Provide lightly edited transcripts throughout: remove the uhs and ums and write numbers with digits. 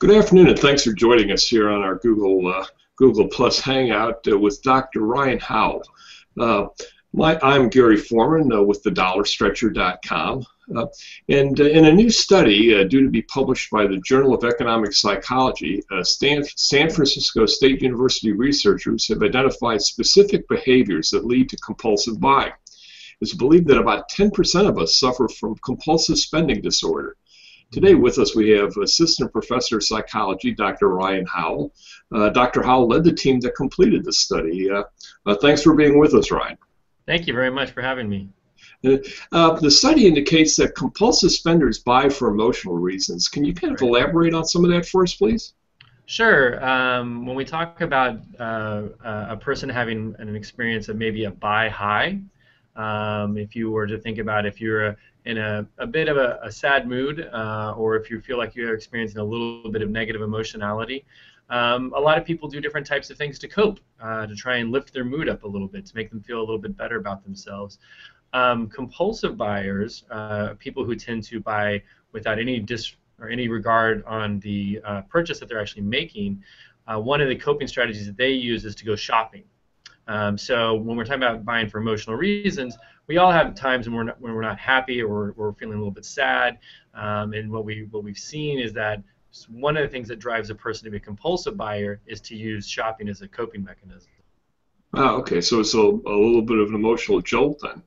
Good afternoon, and thanks for joining us here on our Google Plus Hangout with Dr. Ryan Howell. I'm Gary Foreman with thedollarstretcher.com. And in a new study due to be published by the Journal of Economic Psychology, San Francisco State University researchers have identified specific behaviors that lead to compulsive buying. It's believed that about 10% of us suffer from compulsive spending disorder. Today with us we have Assistant Professor of Psychology, Dr. Ryan Howell. Dr. Howell led the team that completed the study. Thanks for being with us, Ryan. Thank you very much for having me. The study indicates that compulsive spenders buy for emotional reasons. Can you kind of elaborate on some of that for us, please? Sure. When we talk about a person having an experience of maybe a buy high, if you were to think about if you're in a bit of a sad mood, or if you feel like you're experiencing a little bit of negative emotionality, a lot of people do different types of things to cope, to try and lift their mood up a little bit, to make them feel a little bit better about themselves. Compulsive buyers, people who tend to buy without any regard on the purchase that they're actually making, one of the coping strategies that they use is to go shopping. So when we're talking about buying for emotional reasons, we all have times when we're not happy or we're feeling a little bit sad, and what we've seen is that one of the things that drives a person to be a compulsive buyer is to use shopping as a coping mechanism. Oh, okay, so it's a little bit of an emotional jolt then.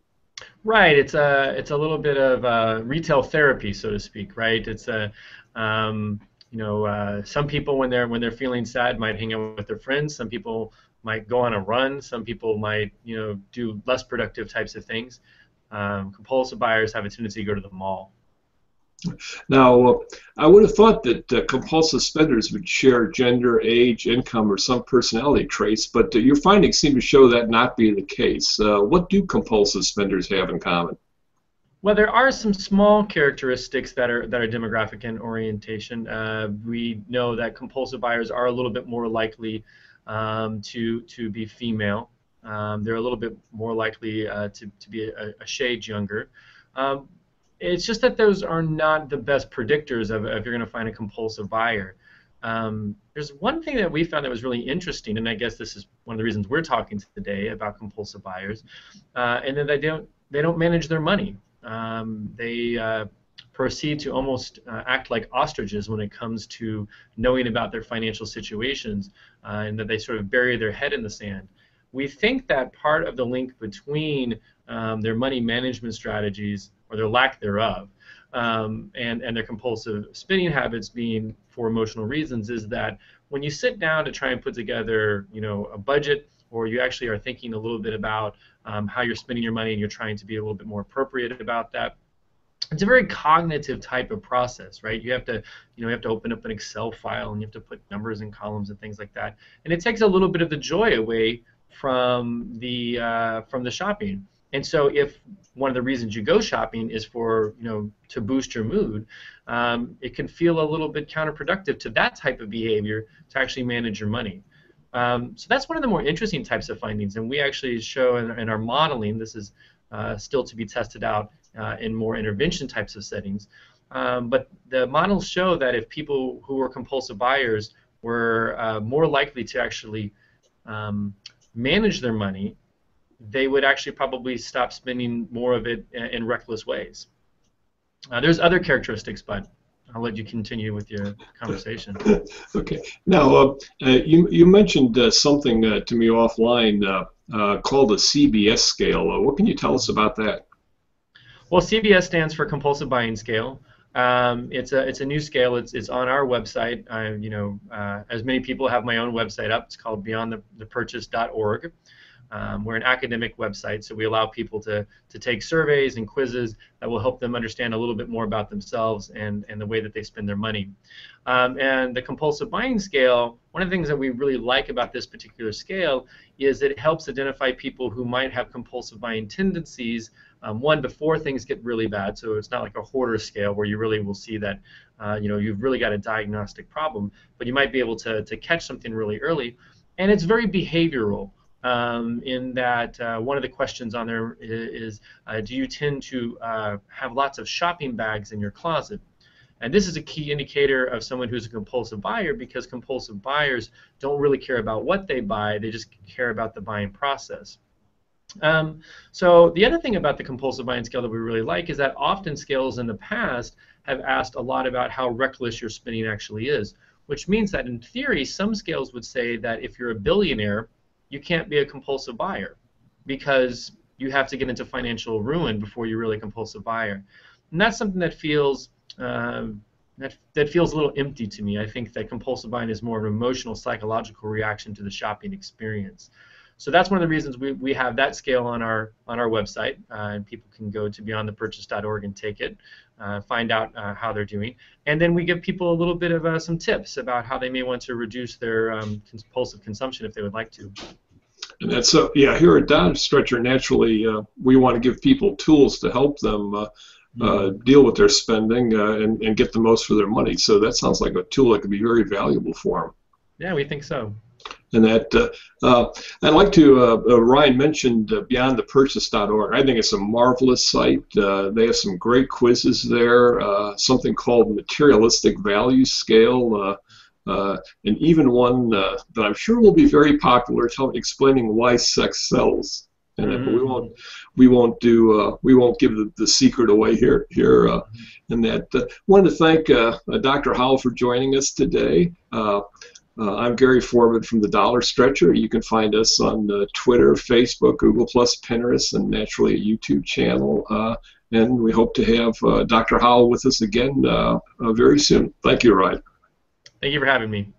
Right, it's a little bit of retail therapy, so to speak. Right, it's some people when they're feeling sad might hang out with their friends. Some people might go on a run. Some people might do less productive types of things. Compulsive buyers have a tendency to go to the mall. Now, I would have thought that compulsive spenders would share gender, age, income, or some personality traits, but your findings seem to show that not being the case. What do compulsive spenders have in common? Well, there are some small characteristics that are demographic in orientation. We know that compulsive buyers are a little bit more likely to be female. They're a little bit more likely to be a shade younger. It's just that those are not the best predictors of if you're going to find a compulsive buyer. There's one thing that we found that was really interesting, and I guess this is one of the reasons we're talking today about compulsive buyers, and that they don't manage their money. They proceed to almost act like ostriches when it comes to knowing about their financial situations, and that they sort of bury their head in the sand. We think that part of the link between their money management strategies, or their lack thereof, and their compulsive spending habits being for emotional reasons, is that when you sit down to try and put together a budget, or you actually are thinking a little bit about how you're spending your money and you're trying to be a little bit more appropriate about that, it's a very cognitive type of process, right? You have to open up an Excel file and you have to put numbers and columns and things like that, and it takes a little bit of the joy away from the shopping. And so, if one of the reasons you go shopping is for to boost your mood, it can feel a little bit counterproductive to that type of behavior to actually manage your money. So that's one of the more interesting types of findings, and we actually show in our modeling. This is still to be tested out in more intervention types of settings. But the models show that if people who were compulsive buyers were more likely to actually manage their money, they would actually probably stop spending more of it in reckless ways. There's other characteristics, but I'll let you continue with your conversation. Okay. Now, you mentioned something to me offline called the CBS scale. What can you tell us about that? Well, CBS stands for Compulsive Buying Scale. It's a new scale. It's on our website. As many people have my own website up. It's called BeyondThePurchase.org. We're an academic website, so we allow people to take surveys and quizzes that will help them understand a little bit more about themselves and the way that they spend their money. And the compulsive buying scale, one of the things that we really like about this particular scale is that it helps identify people who might have compulsive buying tendencies, one, before things get really bad. So it's not like a hoarder scale where you really will see that you've really got a diagnostic problem, but you might be able to catch something really early. And it's very behavioral. In that one of the questions on there is do you tend to have lots of shopping bags in your closet? And this is a key indicator of someone who's a compulsive buyer, because compulsive buyers don't really care about what they buy, they just care about the buying process. So the other thing about the compulsive buying scale that we really like is that often scales in the past have asked a lot about how reckless your spending actually is, which means that in theory some scales would say that if you're a billionaire, you can't be a compulsive buyer because you have to get into financial ruin before you're really a compulsive buyer. And that's something that feels that feels a little empty to me. I think that compulsive buying is more of an emotional, psychological reaction to the shopping experience. So that's one of the reasons we have that scale on our website, and people can go to beyondthepurchase.org and take it, find out how they're doing, and then we give people a little bit of some tips about how they may want to reduce their compulsive consumption if they would like to. And that's yeah. Here at Dollar Stretcher, naturally, we want to give people tools to help them deal with their spending and get the most for their money. So that sounds like a tool that could be very valuable for them. Yeah, we think so. And that I'd like to, Ryan mentioned beyondthepurchase.org. I think it's a marvelous site. They have some great quizzes there, something called Materialistic Value Scale, and even one that I'm sure will be very popular, explaining why sex sells. And we won't give the secret away here. And that wanted to thank Dr. Howell for joining us today. I'm Gary Foreman from the Dollar Stretcher. You can find us on Twitter, Facebook, Google+, Pinterest, and naturally a YouTube channel. And we hope to have Dr. Howell with us again very soon. Thank you, Ryan. Thank you for having me.